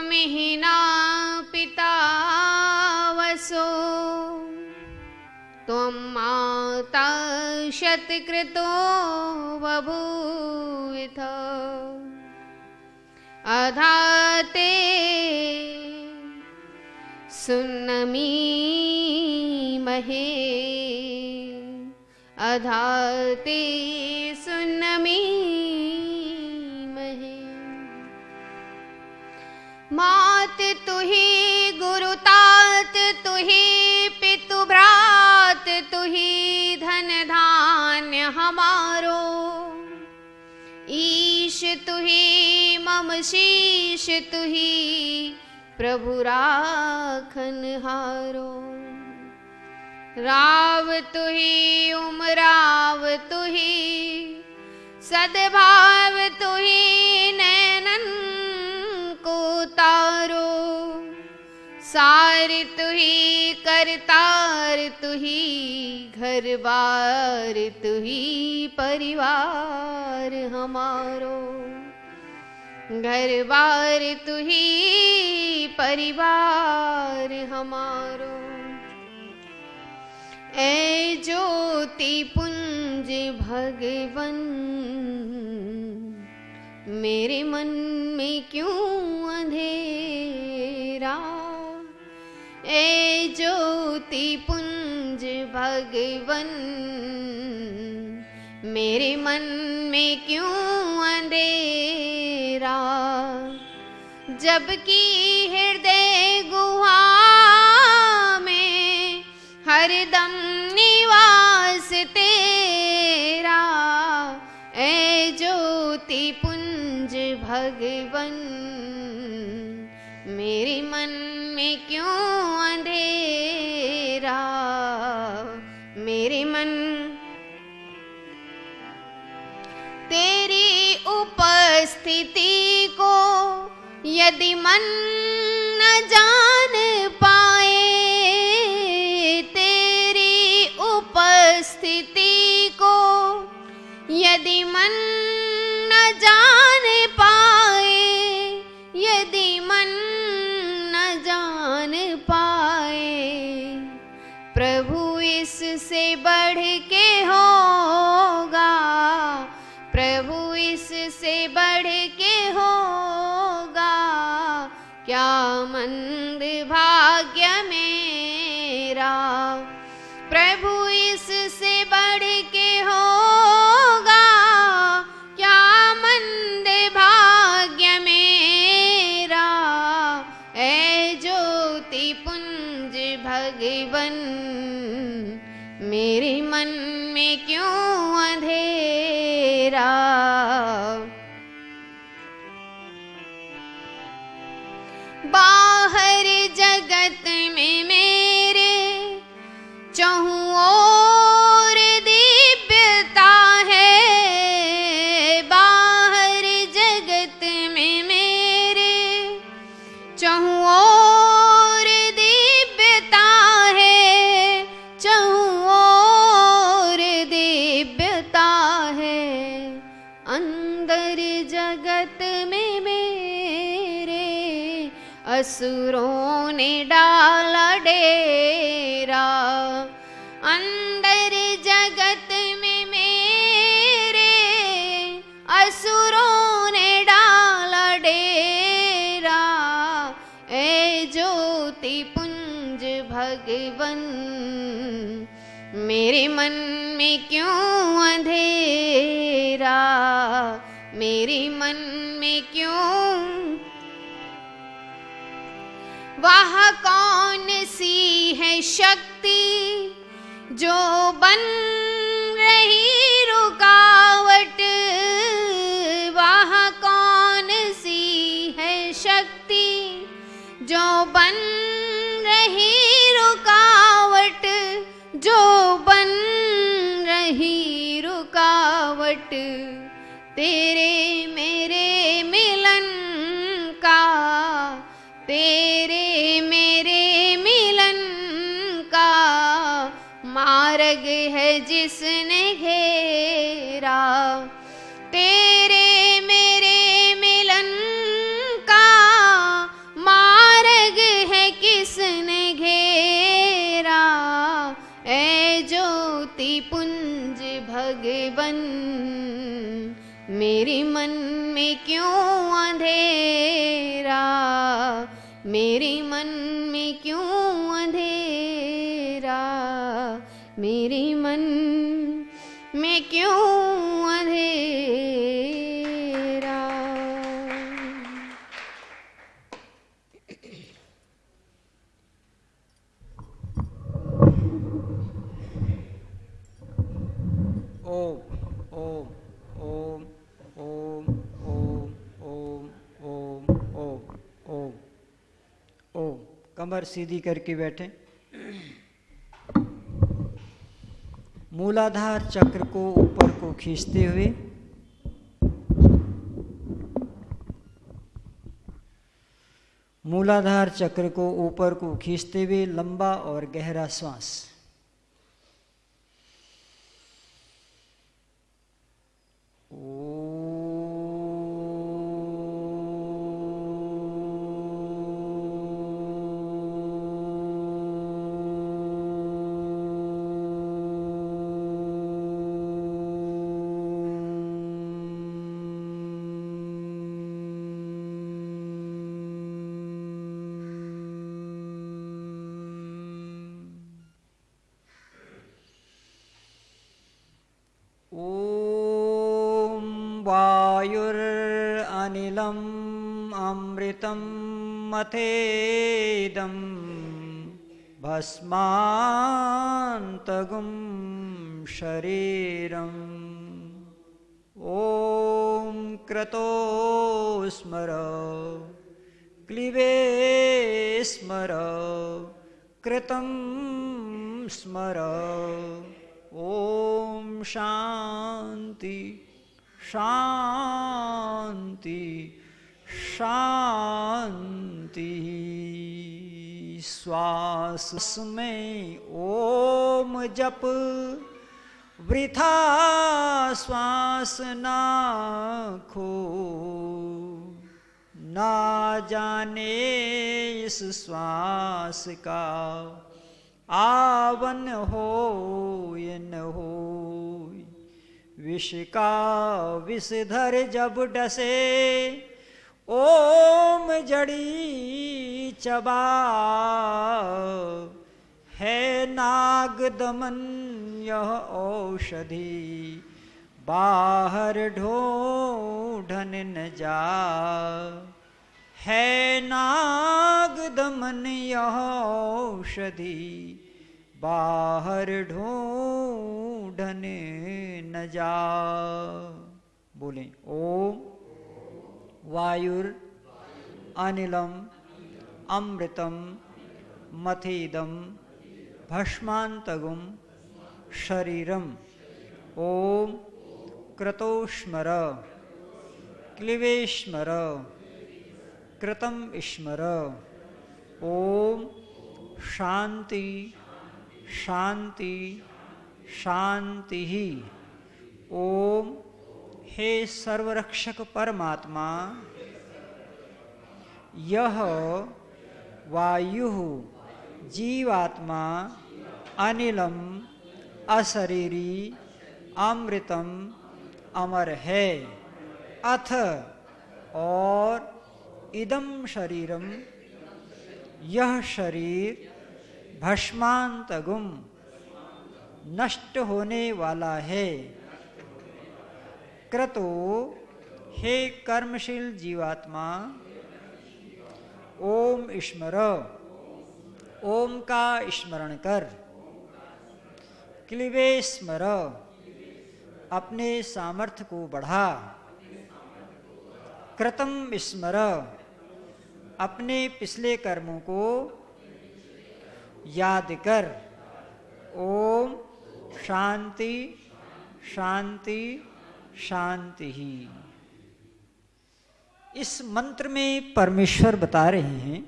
त्वमिहिना पिता वसो त्वं माता शतकृतो बभूविथ अधाते सुन्नमीमहे अधाते सुन्नमीमहे। मात तुही गुरु तात तुही पितु भ्रात तुही धन धान्य हमारो ईश तुही मम शीश तुही प्रभु राखन हारो। राव तुही उमराव तुही सद्भाव तुही नैनन को तारो सार तुही करतार तुही घर बार तुही परिवार हमारो घर बार तुही परिवार हमारो। ऐ ज्योति पुंज भगवन मेरे मन में क्यों अंधेरा ऐ ज्योति पुंज भगवन मेरे मन में क्यों अंधेरा जबकि हृदय गुहा में हरदम निवास तेरा ऐ ज्योति पुंज भगवन मेरे मन में क्यों अंधेरा मेरे मन तेरी उपस्थिति को यदि मन न जान पाए तेरी उपस्थिति को यदि मन न जान पाए यदि मन न जान पाए प्रभु इससे बढ़ के होगा प्रभु इससे बढ़ के होगा क्या मंद भाग्य मेरा प्रभु इससे बढ़ के होगा क्या मंद भाग्य मेरा ऐ ज्योति पुंज भगवन मेरे मन में क्यों अंधेरा बाहर जगत में मेरे चहुं ओर दिव्यता है बाहर जगत में मेरे चहुं ओर दिव्यता है चहुं ओर दिव्यता है अंदर जगत में मेरे असुरों ने डाला डेरा अंदर जगत में मेरे असुरों ने डाला डेरा ऐ ज्योति पुंज भगवन मेरे मन में क्यों अंधेरा मेरे मन में क्यों वह कौन सी है शक्ति जो बन रही रुकावट वह कौन सी है शक्ति जो बन रही रुकावट जो बन रही रुकावट तेरे मेरे मिलन का तेरे मेरे मिलन का मार्ग है जिसने घेरा तेरे मेरे मिलन का मन, मेरी मन में क्यों अंधेरा, मेरी मन में क्यों अंधेरा, मेरी मन में क्यों अंधेरा। ओम ओम ओम ओम ओम ओम ओम ओम ओम ओम। कमर सीधी करके बैठे। मूलाधार चक्र को ऊपर को खींचते हुए मूलाधार चक्र को ऊपर को खींचते हुए लंबा और गहरा श्वास। वायुरनिलम् अमृतं मथेदं भस्मान्तगुं शरीरम्। ॐ क्रतो स्मर क्लिवे स्मर कृतं स्मर। ॐ शान्ति शांति शांति। श्वास में ओम जप वृथा श्वास ना खो, ना जाने इस श्वास का आवन हो ये न हो। विष का विषधर जब डसे ओम जड़ी चबा, है नाग दमन यह औषधि बाहर ढूंढन न जा। है नाग दमन यह औषधि बाहर ढूंढन न जा। बोले ओम वायुर अनिलम अमृतम मथेदम भस्मान्तगुं शरीरम। ओम क्रतोस्मर क्लिवेस्मर कृतं स्मर। ओम शांति शांति शांति ही। ओम हे सर्वरक्षक परमात्मा, यह वायु जीवात्मा अनिलम अशरीरी अमृतम अमर है, अथ और इदम शरीरम यह शरीर भस्मान्तगुं नष्ट होने वाला है। क्रतो हे कर्मशील जीवात्मा ओम स्मर, ओम का स्मरण कर। क्लिवे स्मर, अपने सामर्थ्य को बढ़ा। कृतं स्मर, अपने पिछले कर्मों को याद कर। ओम शांति शांति शांति ही। इस मंत्र में परमेश्वर बता रहे हैं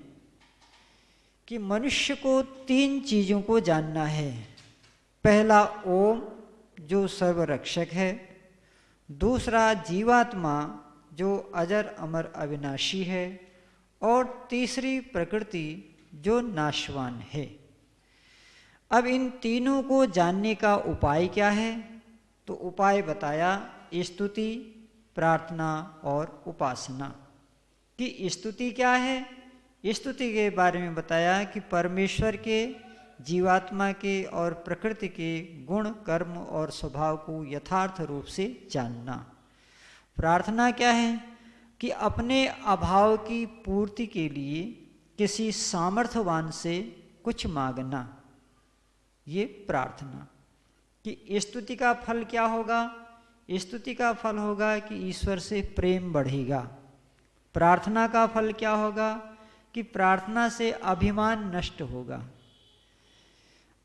कि मनुष्य को 3 चीजों को जानना है। पहला ओम जो सर्वरक्षक है, दूसरा जीवात्मा जो अजर अमर अविनाशी है, और तीसरी प्रकृति जो नाशवान है। अब इन तीनों को जानने का उपाय क्या है? तो तो उपाय बताया स्तुति, प्रार्थना और उपासना। कि स्तुति क्या है? स्तुति के बारे में बताया कि परमेश्वर के, जीवात्मा के और प्रकृति के गुण, कर्म और स्वभाव को यथार्थ रूप से जानना। प्रार्थना क्या है? कि अपने अभाव की पूर्ति के लिए किसी सामर्थ्यवान से कुछ मांगना, ये प्रार्थना। कि स्तुति का फल क्या होगा? स्तुति का फल होगा कि ईश्वर से प्रेम बढ़ेगा। प्रार्थना का फल क्या होगा? कि प्रार्थना से अभिमान नष्ट होगा।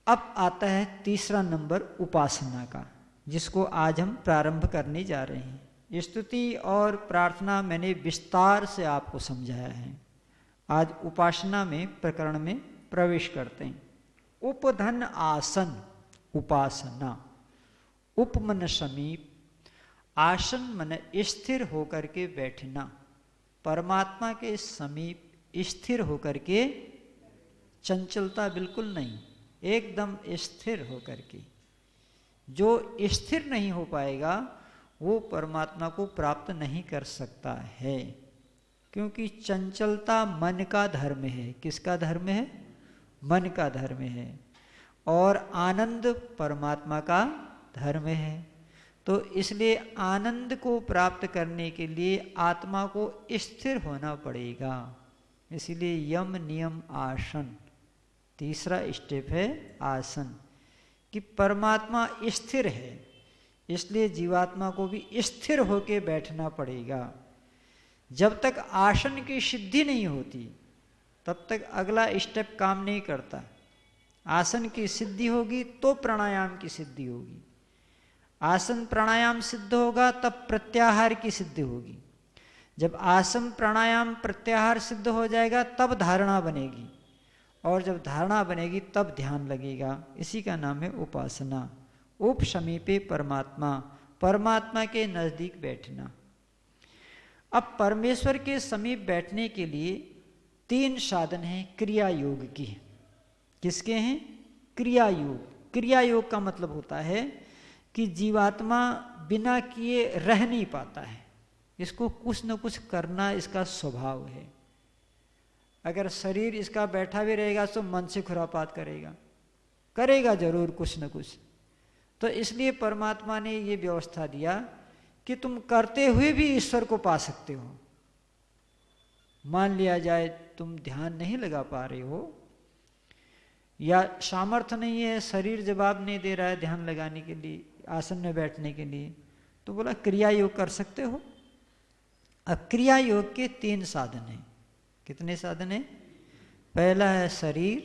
अब आता है तीसरा नंबर उपासना का, जिसको आज हम प्रारंभ करने जा रहे हैं। स्तुति और प्रार्थना मैंने विस्तार से आपको समझाया है। आज उपासना में प्रकरण में प्रवेश करते हैं। उपधन आसन उपासना। उप मन समीप, आसन मन स्थिर होकर के बैठना। परमात्मा के समीप स्थिर होकर के, चंचलता बिल्कुल नहीं, एकदम स्थिर होकर के। जो स्थिर नहीं हो पाएगा वो परमात्मा को प्राप्त नहीं कर सकता है, क्योंकि चंचलता मन का धर्म है। किसका धर्म है? मन का धर्म है। और आनंद परमात्मा का धर्म है। तो इसलिए आनंद को प्राप्त करने के लिए आत्मा को स्थिर होना पड़ेगा। इसलिए यम नियम आसन, तीसरा स्टेप है आसन। कि परमात्मा स्थिर है, इसलिए जीवात्मा को भी स्थिर होकर बैठना पड़ेगा। जब तक आसन की सिद्धि नहीं होती तब तक अगला स्टेप काम नहीं करता। आसन की सिद्धि होगी तो प्राणायाम की सिद्धि होगी। आसन प्राणायाम सिद्ध होगा तब प्रत्याहार की सिद्धि होगी। जब आसन प्राणायाम प्रत्याहार सिद्ध हो जाएगा तब धारणा बनेगी, और जब धारणा बनेगी तब ध्यान लगेगा। इसी का नाम है उपासना। उप समीपे परमात्मा, परमात्मा के नजदीक बैठना। अब परमेश्वर के समीप बैठने के लिए 3 साधन हैं क्रिया योग की। किसके हैं? क्रिया योग। क्रिया योग का मतलब होता है कि जीवात्मा बिना किए रह नहीं पाता है। इसको कुछ न कुछ करना इसका स्वभाव है। अगर शरीर इसका बैठा भी रहेगा तो मन से खुरापात करेगा जरूर कुछ न कुछ। तो इसलिए परमात्मा ने ये व्यवस्था दिया कि तुम करते हुए भी ईश्वर को पा सकते हो। मान लिया जाए तुम ध्यान नहीं लगा पा रहे हो, या सामर्थ्य नहीं है, शरीर जवाब नहीं दे रहा है ध्यान लगाने के लिए, आसन में बैठने के लिए, तो बोला क्रिया योग कर सकते हो। अब क्रिया योग के 3 साधन हैं। कितने साधन हैं? पहला है शरीर,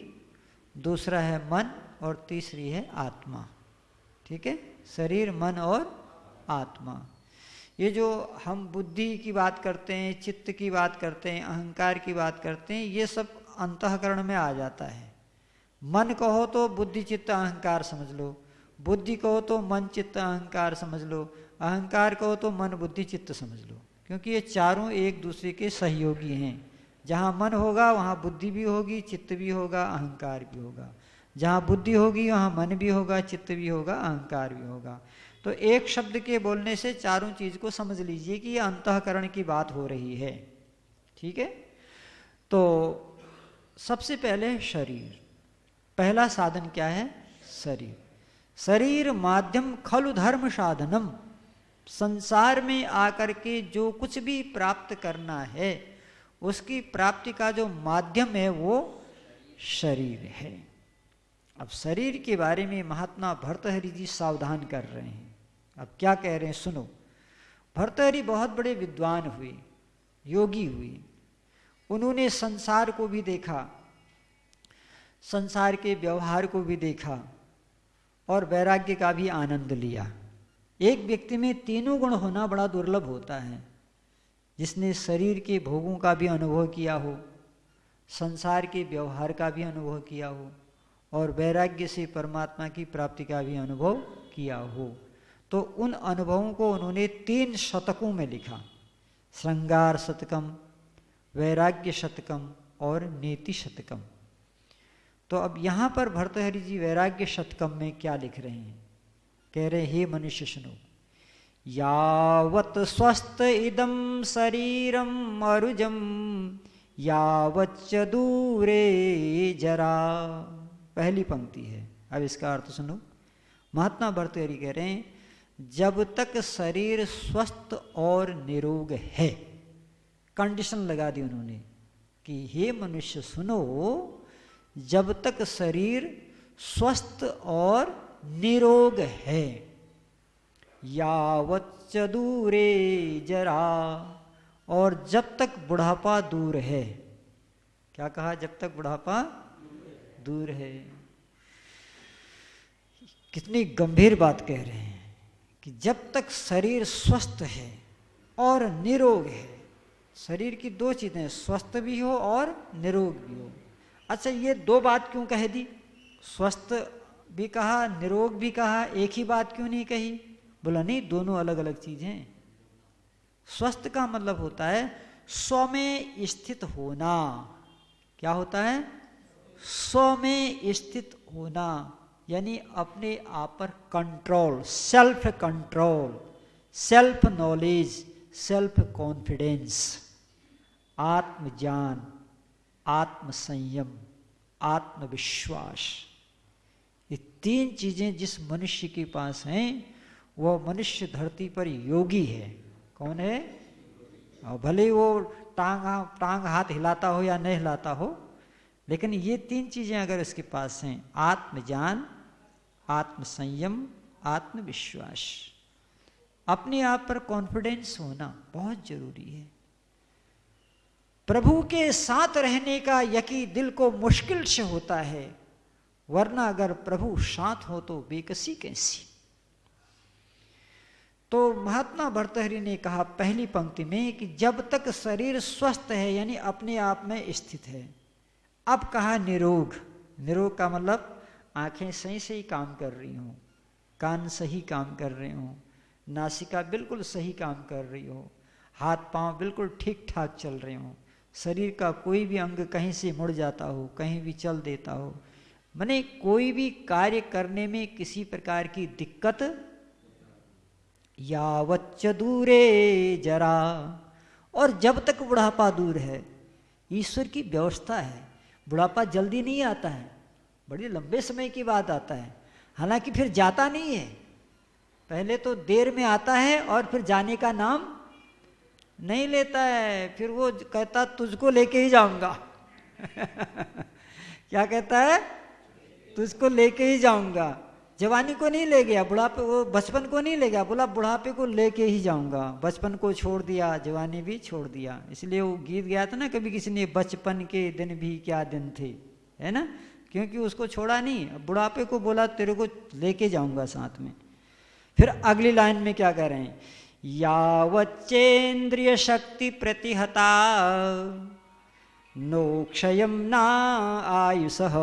दूसरा है मन, और तीसरी है आत्मा। ठीक है? शरीर, मन और आत्मा। ये जो हम बुद्धि की बात करते हैं, चित्त की बात करते हैं, अहंकार की बात करते हैं, ये सब अंतःकरण में आ जाता है। मन कहो तो बुद्धि चित्त अहंकार समझ लो, बुद्धि कहो तो मन चित्त अहंकार समझ लो, अहंकार कहो तो मन बुद्धि चित्त समझ लो, क्योंकि ये चारों एक दूसरे के सहयोगी हैं। जहाँ मन होगा वहाँ बुद्धि भी होगी, चित्त भी होगा, अहंकार भी होगा। जहाँ बुद्धि होगी वहाँ मन भी होगा, चित्त भी होगा, अहंकार भी होगा। तो एक शब्द के बोलने से चारों चीज को समझ लीजिए कि यह अंतःकरण की बात हो रही है। ठीक है? तो सबसे पहले शरीर। पहला साधन क्या है? शरीर। शरीर माध्यम खलु धर्म साधनम। संसार में आकर के जो कुछ भी प्राप्त करना है उसकी प्राप्ति का जो माध्यम है वो शरीर है। अब शरीर के बारे में महात्मा भर्तृहरि जी सावधान कर रहे हैं। अब क्या कह रहे हैं सुनो। भर्तृहरि बहुत बड़े विद्वान हुए, योगी हुए। उन्होंने संसार को भी देखा, संसार के व्यवहार को भी देखा और वैराग्य का भी आनंद लिया। एक व्यक्ति में तीनों गुण होना बड़ा दुर्लभ होता है। जिसने शरीर के भोगों का भी अनुभव किया हो, संसार के व्यवहार का भी अनुभव किया हो और वैराग्य से परमात्मा की प्राप्ति का भी अनुभव किया हो। तो उन अनुभवों को उन्होंने 3 शतकों में लिखा। श्रृंगार शतकम, वैराग्य शतकम और नीति शतकम। तो अब यहाँ पर भर्तृहरि जी वैराग्य शतकम में क्या लिख रहे हैं? कह रहे हे मनुष्य सुनो, यावत स्वस्थ इदम शरीरम अरुजम यावच्च दूरे जरा। पहली पंक्ति है, अब इसका अर्थ सुनो। महात्मा भर्तृहरि कह रहे हैं जब तक शरीर स्वस्थ और निरोग है, कंडीशन लगा दी उन्होंने कि हे मनुष्य सुनो, जब तक शरीर स्वस्थ और निरोग है, यावच्च दूरे जरा, और जब तक बुढ़ापा दूर है। क्या कहा? जब तक बुढ़ापा दूर है। कितनी गंभीर बात कह रहे हैं कि जब तक शरीर स्वस्थ है और निरोग है। शरीर की दो चीजें, स्वस्थ भी हो और निरोग भी हो। अच्छा, ये दो बात क्यों कह दी? स्वस्थ भी कहा, निरोग भी कहा, एक ही बात क्यों नहीं कही? बोला नहीं, दोनों अलग अलग चीजें। स्वस्थ का मतलब होता है स्व में स्थित होना। क्या होता है? स्व में स्थित होना, यानी अपने आप पर control, self control, self knowledge, self confidence, आत्मज्ञान, आत्म संयम, आत्मविश्वास। ये तीन चीजें जिस मनुष्य के पास हैं वह मनुष्य धरती पर योगी है। कौन है? और भले वो टांग हाथ हिलाता हो या नहीं हिलाता हो, लेकिन ये तीन चीजें अगर इसके पास हैं, आत्मज्ञान, आत्म संयम, आत्मविश्वास, अपने आप पर कॉन्फिडेंस होना बहुत जरूरी है। प्रभु के साथ रहने का यकीन दिल को मुश्किल से होता है, वरना अगर प्रभु साथ हो तो बेकसी कैसी। तो महात्मा भर्तृहरि ने कहा पहली पंक्ति में कि जब तक शरीर स्वस्थ है, यानी अपने आप में स्थित है। अब कहा निरोग। निरोग का मतलब आंखें सही सही काम कर रही हों, कान सही काम कर रहे हों, नासिका बिल्कुल सही काम कर रही हो, हाथ पांव बिल्कुल ठीक ठाक चल रहे हों, शरीर का कोई भी अंग कहीं से मुड़ जाता हो, कहीं भी चल देता हो, माने कोई भी कार्य करने में किसी प्रकार की दिक्कत। यावच्च दूरे जरा, और जब तक बुढ़ापा दूर है। ईश्वर की व्यवस्था है, बुढ़ापा जल्दी नहीं आता है, बड़ी लंबे समय की बात आता है। हालांकि फिर जाता नहीं है, पहले तो देर में आता है और फिर जाने का नाम नहीं लेता है। फिर वो कहता तुझको लेके ही जाऊंगा क्या कहता है? तुझको लेके ही जाऊंगा। जवानी को नहीं ले गया, बुढ़ापे, वो बचपन को नहीं ले गया, बोला बुढ़ापे को लेके ही जाऊंगा। बचपन को छोड़ दिया, जवानी भी छोड़ दिया। इसलिए वो गीत गया था ना कभी किसी ने, बचपन के दिन भी क्या दिन थे, है ना, क्योंकि उसको छोड़ा नहीं। बुढ़ापे को बोला तेरे को लेके जाऊंगा साथ में। फिर अगली लाइन में क्या कह रहे हैं? यावच्चेन्द्रिय शक्ति प्रतिहता नो क्षयम ना आयुषः।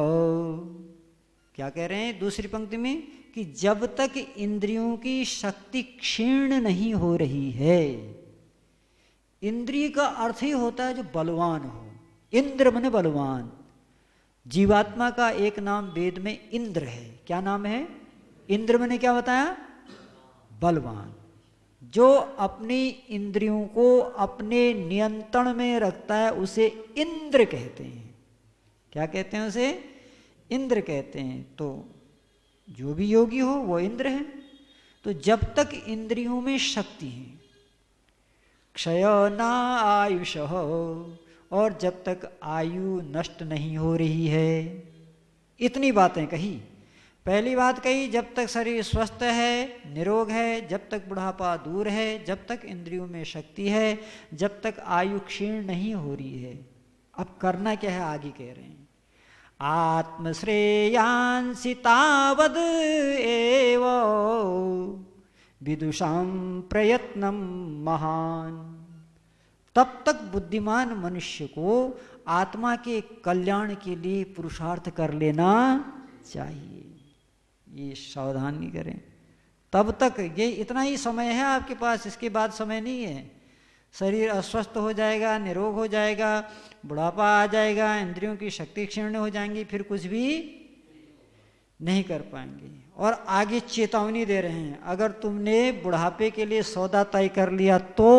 क्या कह रहे हैं दूसरी पंक्ति में? कि जब तक इंद्रियों की शक्ति क्षीण नहीं हो रही है। इंद्रिय का अर्थ ही होता है जो बलवान हो। इंद्र माने बलवान। जीवात्मा का एक नाम वेद में इंद्र है। क्या नाम है? इंद्र माने क्या बताया? बलवान। जो अपनी इंद्रियों को अपने नियंत्रण में रखता है उसे इंद्र कहते हैं। क्या कहते हैं उसे? इंद्र कहते हैं। तो जो भी योगी हो वो इंद्र है। तो जब तक इंद्रियों में शक्ति है, क्षय ना आयुष हो, और जब तक आयु नष्ट नहीं हो रही है। इतनी बातें कही। पहली बात कही जब तक शरीर स्वस्थ है, निरोग है, जब तक बुढ़ापा दूर है, जब तक इंद्रियों में शक्ति है, जब तक आयु क्षीण नहीं हो रही है। अब करना क्या है आगे कह रहे हैं? आत्मश्रेयांसि तावद् एव विदुषां प्रयत्नं महान। तब तक बुद्धिमान मनुष्य को आत्मा के कल्याण के लिए पुरुषार्थ कर लेना चाहिए। ये सावधानी करें। तब तक ये इतना ही समय है आपके पास, इसके बाद समय नहीं है। शरीर अस्वस्थ हो जाएगा, निरोग हो जाएगा, बुढ़ापा आ जाएगा, इंद्रियों की शक्ति क्षीण हो जाएंगी, फिर कुछ भी नहीं कर पाएंगे। और आगे चेतावनी दे रहे हैं, अगर तुमने बुढ़ापे के लिए सौदा तय कर लिया तो,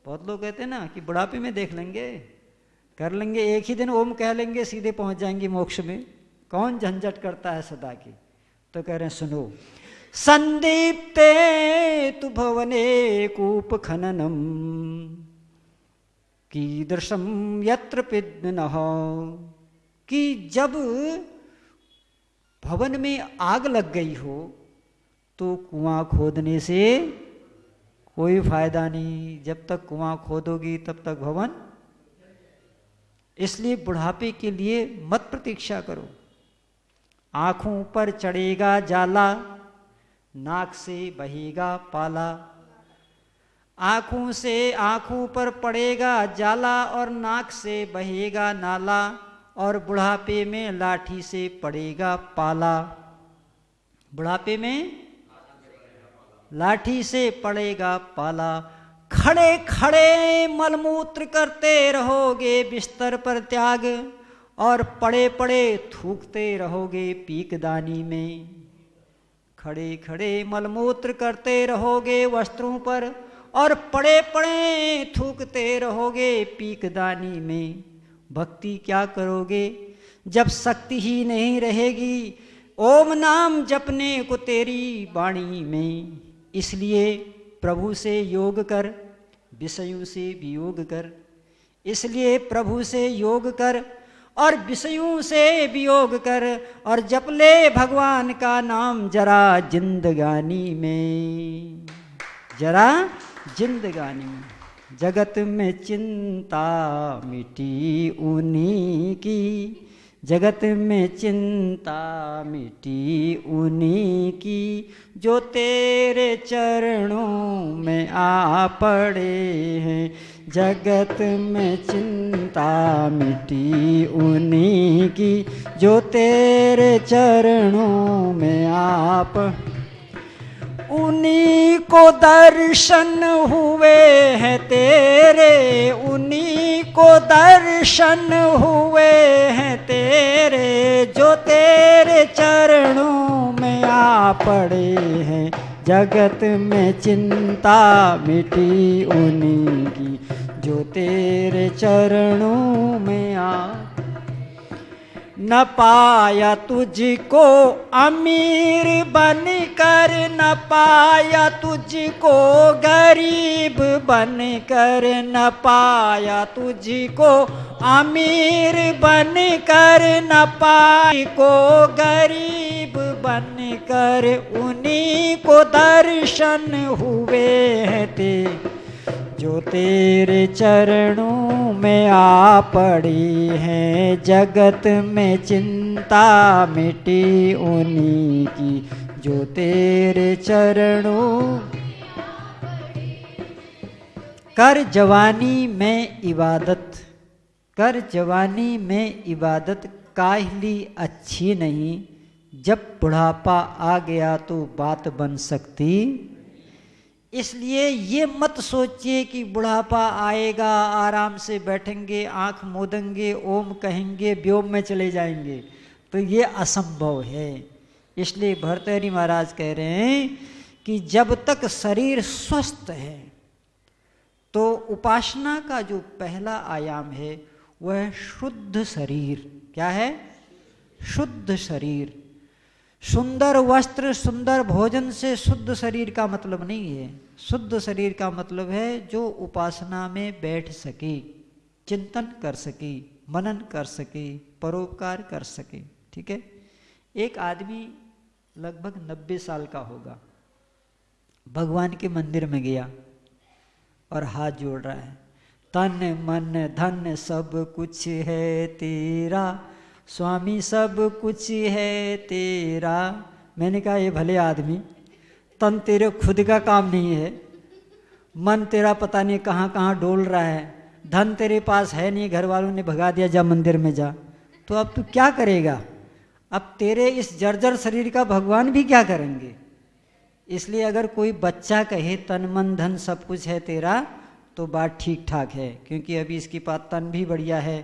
बहुत लोग कहते हैं ना कि बुढ़ापे में देख लेंगे, कर लेंगे, एक ही दिन ओम कह लेंगे सीधे पहुंच जाएंगे मोक्ष में, कौन झंझट करता है सदा की। तो कह रहे हैं सुनो, संदीप्ते तु भवने कूप खननम कीदृशम यत्र पिद्मनः, कि जब भवन में आग लग गई हो तो कुआं खोदने से कोई फायदा नहीं, जब तक कुआं खोदोगी तब तक भवन। इसलिए बुढ़ापे के लिए मत प्रतीक्षा करो। आंखों पर चढ़ेगा जाला, नाक से बहेगा पाला। आंखों पर पड़ेगा जाला और नाक से बहेगा नाला, और बुढ़ापे में लाठी से पड़ेगा पाला। बुढ़ापे में लाठी से पड़ेगा पाला। खड़े खड़े मलमूत्र करते रहोगे बिस्तर पर त्याग, और पड़े पड़े थूकते रहोगे पीकदानी में। खड़े खड़े मलमूत्र करते रहोगे वस्त्रों पर, और पड़े पड़े थूकते रहोगे पीकदानी में। भक्ति क्या करोगे जब शक्ति ही नहीं रहेगी ओम नाम जपने को तेरी वाणी में। इसलिए प्रभु से योग कर, विषयों से वियोग कर। इसलिए प्रभु से योग कर और विषयों से वियोग कर, और जप ले भगवान का नाम जरा जिंदगानी में, जरा जिंदगानी में। जगत में चिंता मिटी उन्हीं की, जगत में चिंता मिटी उन्हीं की, जो तेरे चरणों में आ पड़े हैं। जगत में चिंता मिटी उन्हीं की, जो तेरे चरणों में आ पड़े। उन्हीं को दर्शन हुए हैं तेरे, उन्हीं को दर्शन हुए हैं तेरे, जो तेरे चरणों में आ पड़े हैं। जगत में चिंता मिटी उन्हीं की, जो तेरे चरणों में आ। न पाया तुझको अमीर बनकर, न पाया तुझको गरीब बनकर, न पाया तुझको अमीर बनकर, न पाई को गरीब बनकर। उन्हीं को दर्शन हुए हैं तेरे, जो तेरे चरणों में आ पड़ी हैं। जगत में चिंता मिटी उन्हीं की, जो तेरे चरणों। कर जवानी में इबादत, कर जवानी में इबादत काहली अच्छी नहीं, जब बुढ़ापा आ गया तो बात बन सकती। इसलिए ये मत सोचिए कि बुढ़ापा आएगा, आराम से बैठेंगे, आंख मूंदेंगे, ओम कहेंगे, व्योम में चले जाएंगे, तो ये असंभव है। इसलिए भर्तृहरि महाराज कह रहे हैं कि जब तक शरीर स्वस्थ है तो उपासना का जो पहला आयाम है वह शुद्ध शरीर। क्या है? शुद्ध शरीर। सुंदर वस्त्र, सुंदर भोजन से शुद्ध शरीर का मतलब नहीं है। शुद्ध शरीर का मतलब है जो उपासना में बैठ सके, चिंतन कर सके, मनन कर सके, परोपकार कर सके। ठीक है। एक आदमी लगभग 90 साल का होगा, भगवान के मंदिर में गया और हाथ जोड़ रहा है, तन मन धन सब कुछ है तेरा, स्वामी सब कुछ है तेरा। मैंने कहा ये भले आदमी, तन तेरे खुद का काम नहीं है, मन तेरा पता नहीं कहाँ कहाँ डोल रहा है, धन तेरे पास है नहीं, घर वालों ने भगा दिया जा मंदिर में जा, तो अब तू क्या करेगा? अब तेरे इस जर्जर शरीर का भगवान भी क्या करेंगे? इसलिए अगर कोई बच्चा कहे तन मन धन सब कुछ है तेरा, तो बात ठीक ठाक है, क्योंकि अभी इसके पास तन भी बढ़िया है,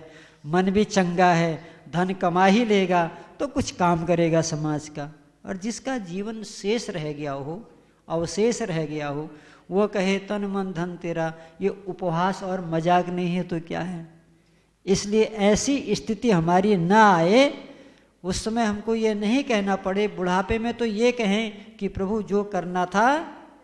मन भी चंगा है, धन कमा ही लेगा तो कुछ काम करेगा समाज का। और जिसका जीवन शेष रह गया हो, अवशेष रह गया हो, वो कहे तन मन धन तेरा, ये उपहास और मजाक नहीं है तो क्या है। इसलिए ऐसी स्थिति हमारी ना आए, उस समय हमको ये नहीं कहना पड़े, बुढ़ापे में तो ये कहें कि प्रभु जो करना था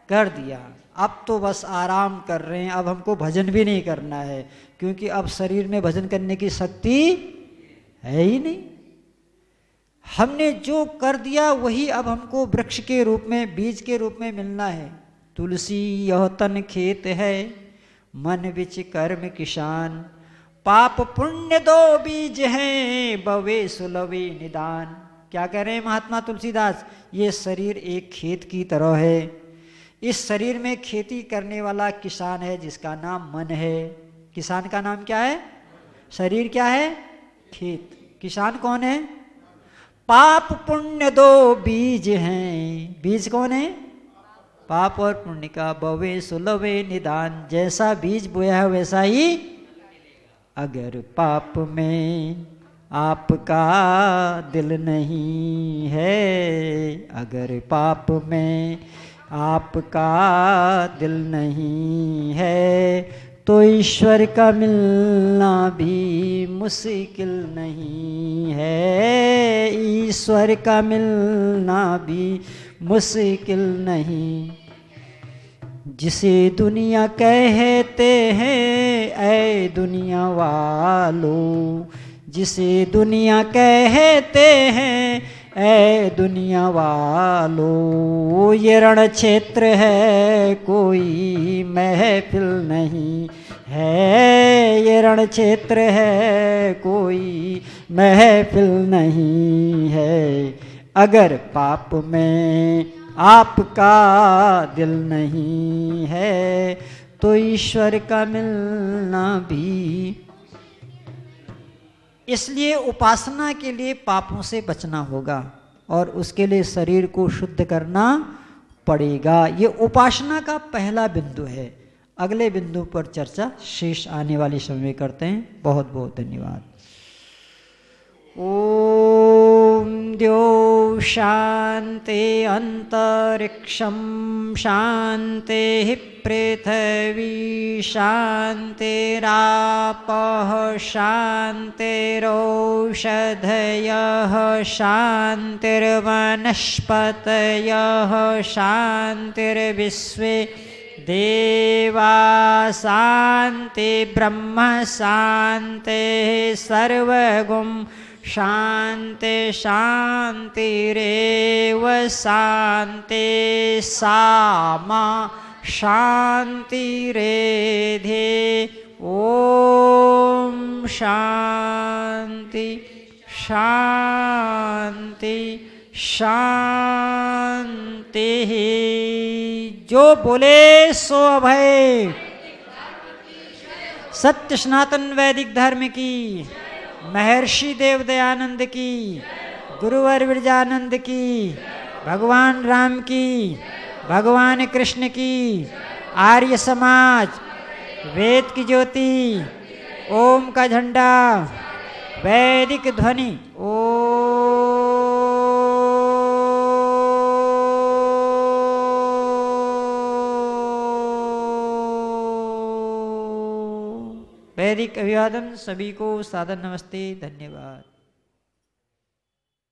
कर दिया, अब तो बस आराम कर रहे हैं, अब हमको भजन भी नहीं करना है, क्योंकि अब शरीर में भजन करने की शक्ति है ही नहीं। हमने जो कर दिया वही अब हमको वृक्ष के रूप में, बीज के रूप में मिलना है। तुलसी यह तन खेत है, मन बिच कर्म किसान, पाप पुण्य दो बीज हैं, बवे सुलभे निदान। क्या कह रहे हैं महात्मा तुलसीदास, ये शरीर एक खेत की तरह है। इस शरीर में खेती करने वाला किसान है जिसका नाम मन है। किसान का नाम क्या है? शरीर क्या है? खेत। किसान कौन है? पाप पुण्य दो बीज हैं। बीज कौन है? पाप और पुण्य का। बवे सुलभे निदान, जैसा बीज बोया है वैसा ही। अगर पाप में आपका दिल नहीं है, अगर पाप में आपका दिल नहीं है, तो ईश्वर का मिलना भी मुश्किल नहीं है, ईश्वर का मिलना भी मुश्किल नहीं। जिसे दुनिया कहते हैं ऐ दुनिया वालों, जिसे दुनिया कहते हैं ऐ दुनिया वालों, ये रण क्षेत्र है कोई महफिल नहीं है, ये रण क्षेत्र है कोई महफिल नहीं है। अगर पाप में आपका दिल नहीं है, तो ईश्वर का मिलना भी। इसलिए उपासना के लिए पापों से बचना होगा और उसके लिए शरीर को शुद्ध करना पड़ेगा। ये उपासना का पहला बिंदु है। अगले बिंदु पर चर्चा शेष आने वाले समय में करते हैं। बहुत बहुत धन्यवाद। ओम द्यो शांति अंतरिक्षं शांति पृथ्वी शांतिरापः शांतिरौषधयः शांतिर्वनस्पतयः शांतिर्विश्वे देवा शांति ब्रह्म शांति सर्वगुण शांति शांतिरेव शांति सामा शांतिरेधे। ओम शांति शांति शांति। जो बोले सो अभय। सत्य सनातन वैदिक धर्म की। महर्षि देव दयानंद की। गुरुवर विरजानंद की। भगवान राम की। भगवान कृष्ण की। आर्य समाज। वेद की ज्योति। ओम का झंडा। वैदिक ध्वनि। वैदिक अभिवादन। सभी को सादर नमस्ते। धन्यवाद।